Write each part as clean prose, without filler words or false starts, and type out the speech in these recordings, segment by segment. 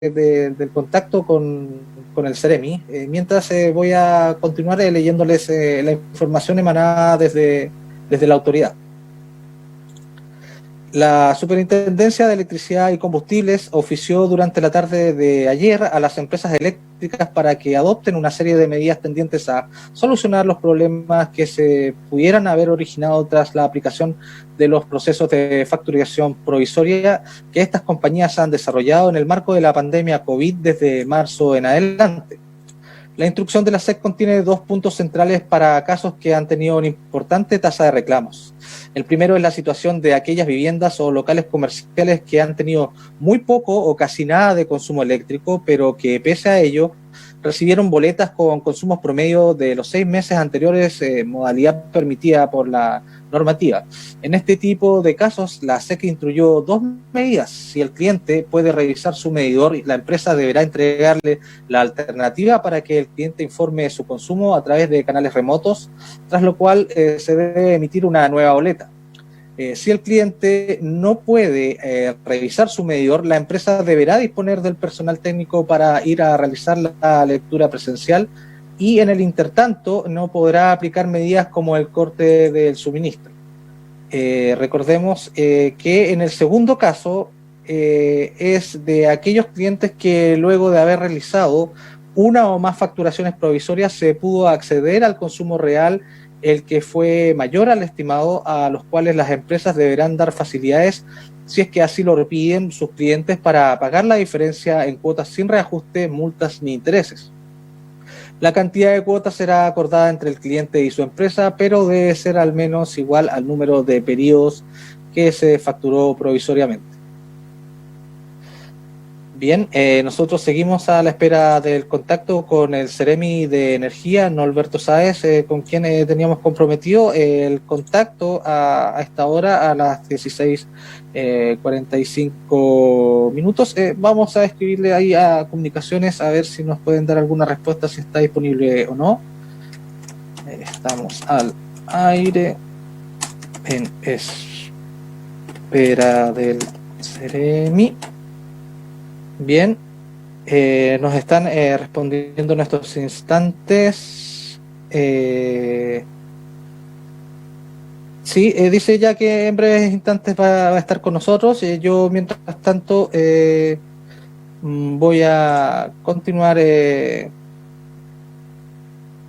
del contacto con el Ceremi, mientras voy a continuar leyéndoles la información emanada desde la autoridad. La Superintendencia de Electricidad y Combustibles ofició durante la tarde de ayer a las empresas eléctricas para que adopten una serie de medidas tendientes a solucionar los problemas que se pudieran haber originado tras la aplicación de los procesos de facturación provisoria que estas compañías han desarrollado en el marco de la pandemia COVID desde marzo en adelante. La instrucción de la SEC contiene dos puntos centrales para casos que han tenido una importante tasa de reclamos. El primero es la situación de aquellas viviendas o locales comerciales que han tenido muy poco o casi nada de consumo eléctrico, pero que pese a ello recibieron boletas con consumos promedio de los 6 meses anteriores, modalidad permitida por la normativa. En este tipo de casos, la SEC instruyó dos medidas. Si el cliente puede revisar su medidor, la empresa deberá entregarle la alternativa para que el cliente informe su consumo a través de canales remotos, tras lo cual se debe emitir una nueva boleta. Si el cliente no puede revisar su medidor, la empresa deberá disponer del personal técnico para ir a realizar la lectura presencial y en el intertanto no podrá aplicar medidas como el corte del suministro. Recordemos que en el segundo caso es de aquellos clientes que luego de haber realizado una o más facturaciones provisorias se pudo acceder al consumo real, el que fue mayor al estimado, a los cuales las empresas deberán dar facilidades si es que así lo piden sus clientes para pagar la diferencia en cuotas sin reajuste, multas ni intereses. La cantidad de cuotas será acordada entre el cliente y su empresa, pero debe ser al menos igual al número de periodos que se facturó provisoriamente. Bien, nosotros seguimos a la espera del contacto con el Ceremi de Energía, Norberto Sáez, con quien teníamos comprometido el contacto a esta hora, a las 16:45 minutos. Vamos a escribirle ahí a Comunicaciones a ver si nos pueden dar alguna respuesta, si está disponible o no. Estamos al aire en espera del Ceremi. Bien, nos están respondiendo en estos instantes. Sí, dice ya que en breves instantes va a estar con nosotros. Yo, mientras tanto, voy a continuar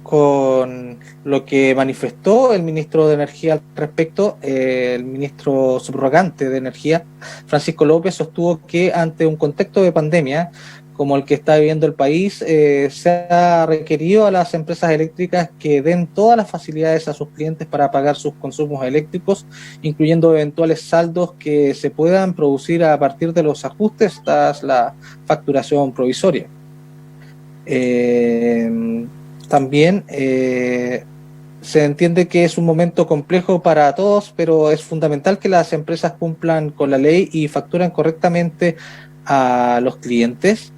con lo que manifestó el ministro de Energía al respecto. El ministro subrogante de Energía, Francisco López, sostuvo que ante un contexto de pandemia como el que está viviendo el país, se ha requerido a las empresas eléctricas que den todas las facilidades a sus clientes para pagar sus consumos eléctricos, incluyendo eventuales saldos que se puedan producir a partir de los ajustes tras la facturación provisoria. También se entiende que es un momento complejo para todos, pero es fundamental que las empresas cumplan con la ley y facturen correctamente a los clientes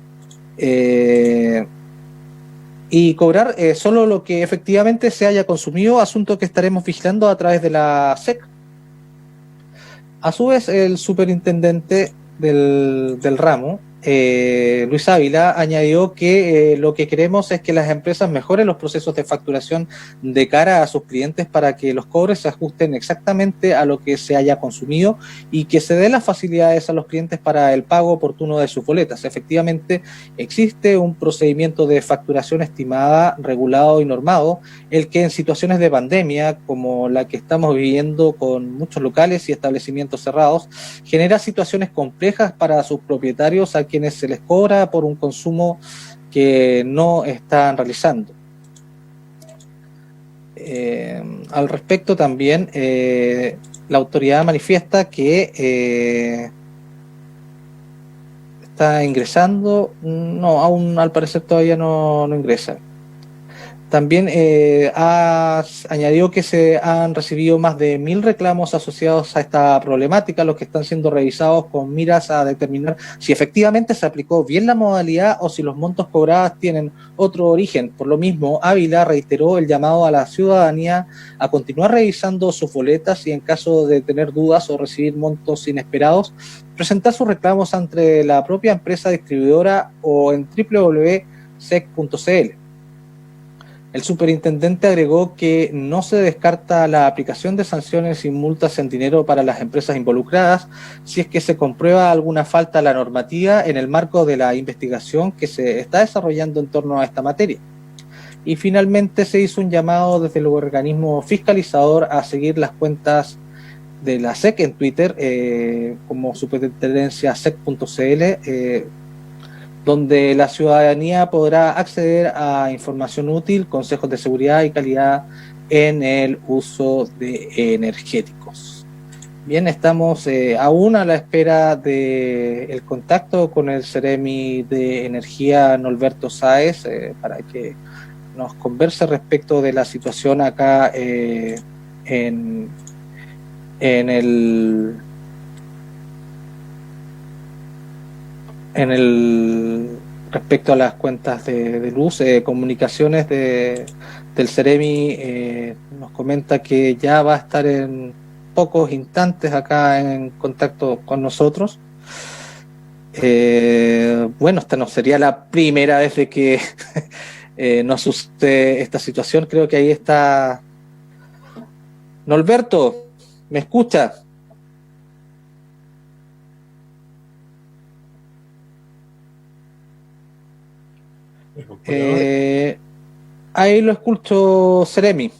y cobrar solo lo que efectivamente se haya consumido, asunto que estaremos vigilando a través de la SEC. A su vez, el superintendente del ramo, Luis Ávila, añadió que lo que queremos es que las empresas mejoren los procesos de facturación de cara a sus clientes para que los cobres se ajusten exactamente a lo que se haya consumido y que se den las facilidades a los clientes para el pago oportuno de sus boletas. Efectivamente, existe un procedimiento de facturación estimada, regulado y normado, el que en situaciones de pandemia, como la que estamos viviendo con muchos locales y establecimientos cerrados, genera situaciones complejas para sus propietarios a quienes se les cobra por un consumo que no están realizando. Al respecto también, la autoridad manifiesta que está ingresando, no, aún al parecer todavía no ingresa. También añadió que se han recibido más de 1.000 reclamos asociados a esta problemática, los que están siendo revisados con miras a determinar si efectivamente se aplicó bien la modalidad o si los montos cobrados tienen otro origen. Por lo mismo, Ávila reiteró el llamado a la ciudadanía a continuar revisando sus boletas y, en caso de tener dudas o recibir montos inesperados, presentar sus reclamos ante la propia empresa distribuidora o en www.sec.cl. El superintendente agregó que no se descarta la aplicación de sanciones y multas en dinero para las empresas involucradas si es que se comprueba alguna falta a la normativa en el marco de la investigación que se está desarrollando en torno a esta materia. Y finalmente se hizo un llamado desde el organismo fiscalizador a seguir las cuentas de la SEC en Twitter, como superintendencia sec.cl, donde la ciudadanía podrá acceder a información útil, consejos de seguridad y calidad en el uso de energéticos. Bien, estamos aún a la espera del contacto con el Ceremi de Energía, Norberto Sáez, para que nos converse respecto de la situación acá en el respecto a las cuentas de luz. Comunicaciones del Ceremi nos comenta que ya va a estar en pocos instantes acá en contacto con nosotros. Bueno, esta no sería la primera vez de que nos sucede esta situación. Creo que ahí está Norberto, ¿me escucha? Ahí lo escucho, Ceremi.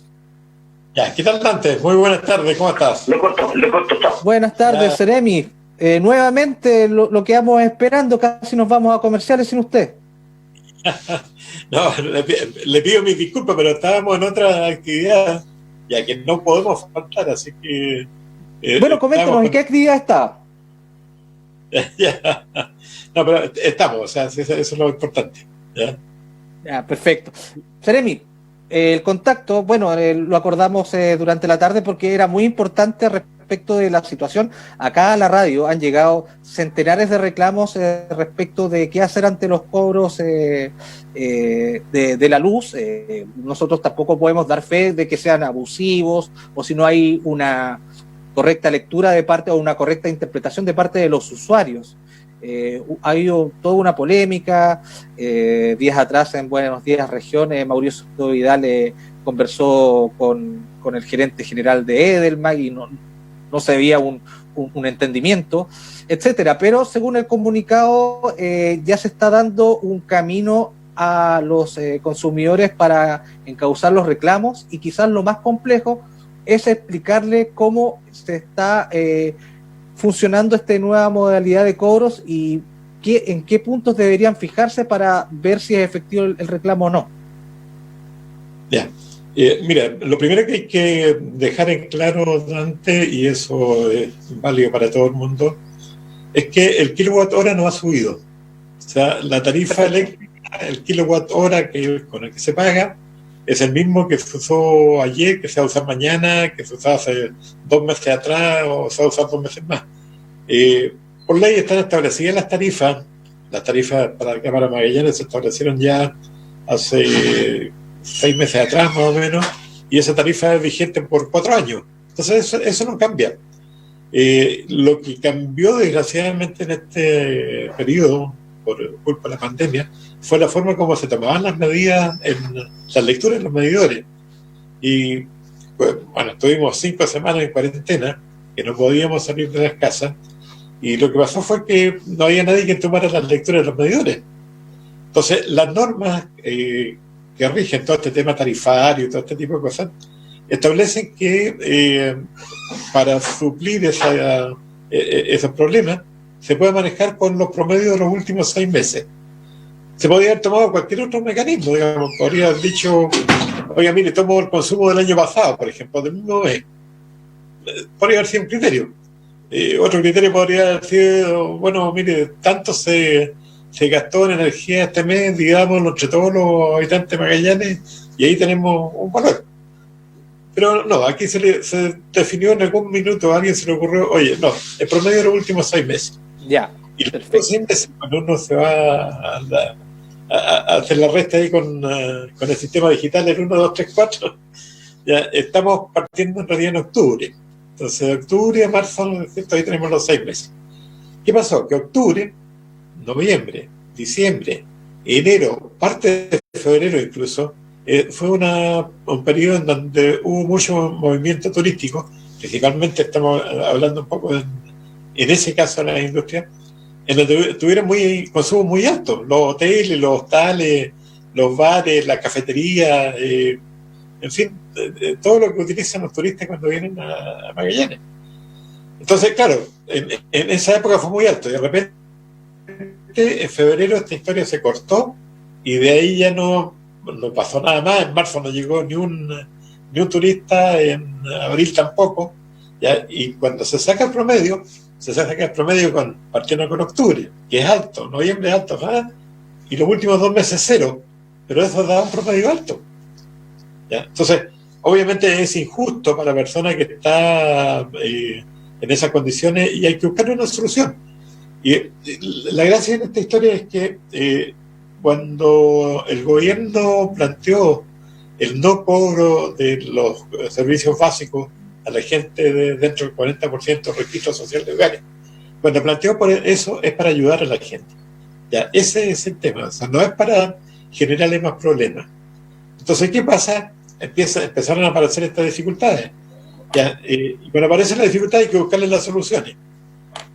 Ya, ¿qué tal, Dante? Muy buenas tardes, ¿cómo estás? Le corto, chao. Buenas tardes, Ceremi. Nuevamente lo quedamos esperando, casi nos vamos a comerciales sin usted. No, le pido mis disculpas, pero estábamos en otra actividad, ya que no podemos faltar, así que... bueno, coméntanos, ¿en qué actividad está? Ya. No, pero estamos, o sea, eso es lo importante. Ya, perfecto. Ceremi, el contacto, bueno, lo acordamos durante la tarde porque era muy importante respecto de la situación. Acá a la radio han llegado centenares de reclamos respecto de qué hacer ante los cobros de la luz. Nosotros tampoco podemos dar fe de que sean abusivos o si no hay una correcta lectura de parte o una correcta interpretación de parte de los usuarios. Ha habido toda una polémica. Días atrás en Buenos Días Región, Mauricio Vidal conversó con el gerente general de Edelman y no se veía un entendimiento, etcétera. Pero según el comunicado, ya se está dando un camino a los consumidores para encauzar los reclamos, y quizás lo más complejo es explicarle cómo se está funcionando esta nueva modalidad de cobros y en qué puntos deberían fijarse para ver si es efectivo el reclamo o no. Ya. Mira, lo primero que hay que dejar en claro, Dante, y eso es válido para todo el mundo, es que el kilowatt hora no ha subido. O sea, la tarifa eléctrica, el kilowatt hora con el que se paga, es el mismo que se usó ayer, que se va a usar mañana, que se usaba hace 2 meses atrás o se va a usar 2 meses más. Por ley están establecidas las tarifas para la Cámara Magallanes se establecieron ya hace 6 meses atrás más o menos, y esa tarifa es vigente por 4 años. Entonces eso no cambia. Lo que cambió desgraciadamente en este periodo, por culpa de la pandemia, fue la forma como se tomaban las medidas en las lecturas en los medidores. Y bueno, estuvimos 5 semanas en cuarentena, que no podíamos salir de las casas, y lo que pasó fue que no había nadie que tomara las lecturas de los medidores. Entonces, las normas que rigen todo este tema tarifario y todo este tipo de cosas, establecen que para suplir esos problemas se puede manejar con los promedios de los últimos 6 meses. Se podría haber tomado cualquier otro mecanismo, digamos, podría haber dicho, oiga, mire, tomo el consumo del año pasado, por ejemplo, del mismo mes. Podría haber sido un criterio. Otro criterio podría haber sido, bueno, mire, tanto se gastó en energía este mes, digamos, entre todos los habitantes de Magallanes, y ahí tenemos un valor. Pero no, aquí se definió en algún minuto, a alguien se le ocurrió, oye, no, el promedio de los últimos 6 meses. Ya, Y los perfecto. últimos 6 meses, cuando uno se va a hacer la resta ahí con el sistema digital, el 1, 2, 3, 4, ya estamos partiendo en realidad en octubre. Entonces, de octubre a marzo, ¿cierto? Ahí tenemos los 6 meses. ¿Qué pasó? Que octubre, noviembre, diciembre, enero, parte de febrero incluso, fue un periodo en donde hubo mucho movimiento turístico, principalmente estamos hablando un poco en ese caso de la industria, en donde tuvieron consumo muy alto, los hoteles, los hostales, los bares, las cafeterías, en fin, todo lo que utilizan los turistas cuando vienen a Magallanes. Entonces, claro, en esa época fue muy alto, y de repente en febrero esta historia se cortó, y de ahí ya no pasó nada más. En marzo no llegó ni un turista, en abril tampoco, ¿ya? Y cuando se saca el promedio partiendo con octubre, que es alto, noviembre es alto, ¿verdad? Y los últimos 2 meses cero, pero eso da un promedio alto, ¿ya? Entonces, obviamente es injusto para la persona que está en esas condiciones, y hay que buscar una solución. Y la gracia en esta historia es que cuando el gobierno planteó el no cobro de los servicios básicos a la gente dentro del 40% registro social de hogares, cuando planteó por eso es para ayudar a la gente. Ya, ese es el tema, o sea, no es para generarle más problemas. Entonces, ¿qué pasa? Empezaron a aparecer estas dificultades. Ya, y cuando aparecen las dificultades hay que buscarle las soluciones.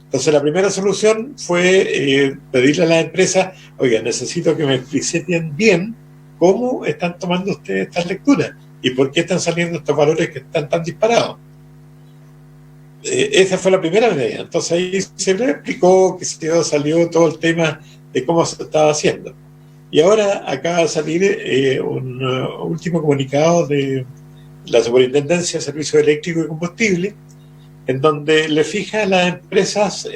Entonces, la primera solución fue pedirle a las empresas, oiga, necesito que me expliciten bien cómo están tomando ustedes estas lecturas y por qué están saliendo estos valores que están tan disparados. Esa fue la primera medida. Entonces ahí se le explicó que salió todo el tema de cómo se estaba haciendo. Y ahora acaba de salir un último comunicado de la Superintendencia de Servicios Eléctricos y Combustible, en donde le fija a las empresas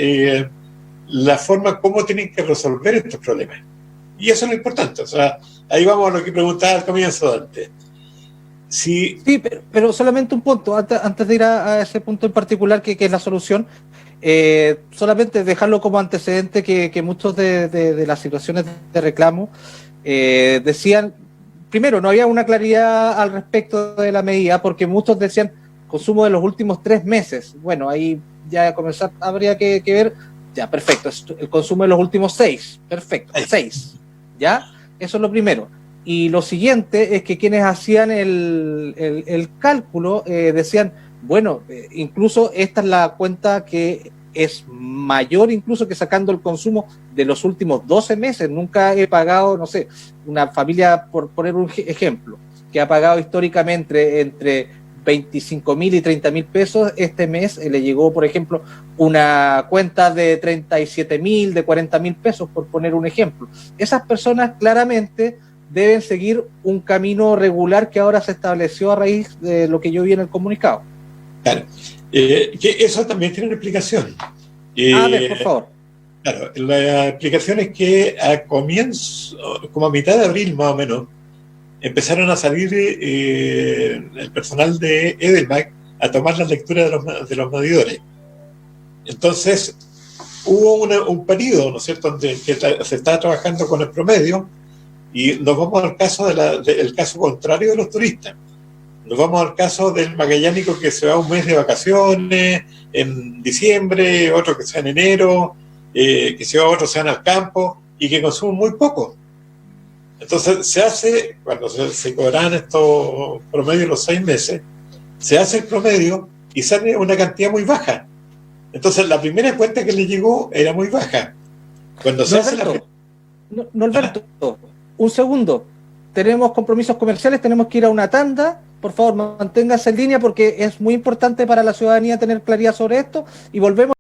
la forma como tienen que resolver estos problemas. Y eso es lo importante. O sea, ahí vamos a lo que preguntaba al comienzo, Dante. Sí, pero solamente un punto, antes de ir a ese punto en particular, que es la solución, solamente dejarlo como antecedente que muchos de las situaciones de reclamo decían, primero, no había una claridad al respecto de la medida, porque muchos decían consumo de los últimos 3 meses. Bueno, ahí ya comenzar habría que ver, ya, perfecto, el consumo de los últimos 6, perfecto, 6, ¿ya? Eso es lo primero. Y lo siguiente es que quienes hacían el cálculo decían, bueno, incluso esta es la cuenta que es mayor incluso que sacando el consumo de los últimos 12 meses. Nunca he pagado, no sé, una familia, por poner un ejemplo, que ha pagado históricamente entre 25.000 y 30.000 pesos, este mes le llegó, por ejemplo, una cuenta de 37.000, de 40.000 pesos, por poner un ejemplo. Esas personas claramente deben seguir un camino regular que ahora se estableció a raíz de lo que yo vi en el comunicado. Claro. Que eso también tiene una explicación. A ver, por favor. Claro, la explicación es que a comienzo, como a mitad de abril más o menos, empezaron a salir el personal de Edelmac a tomar la lectura de los medidores. Entonces, hubo un periodo, ¿no es cierto?, donde que se estaba trabajando con el promedio, y nos vamos al caso el caso contrario de los turistas. Nos vamos al caso del magallánico que se va un mes de vacaciones en diciembre, otro que se va en enero, que se va, otros se van al campo y que consumen muy poco. Entonces se hace, cuando se cobran estos promedios los 6 meses, se hace el promedio y sale una cantidad muy baja. Entonces la primera cuenta que le llegó era muy baja. Cuando se hace Norberto, un segundo. Tenemos compromisos comerciales, tenemos que ir a una tanda. Por favor, manténgase en línea porque es muy importante para la ciudadanía tener claridad sobre esto y volvemos.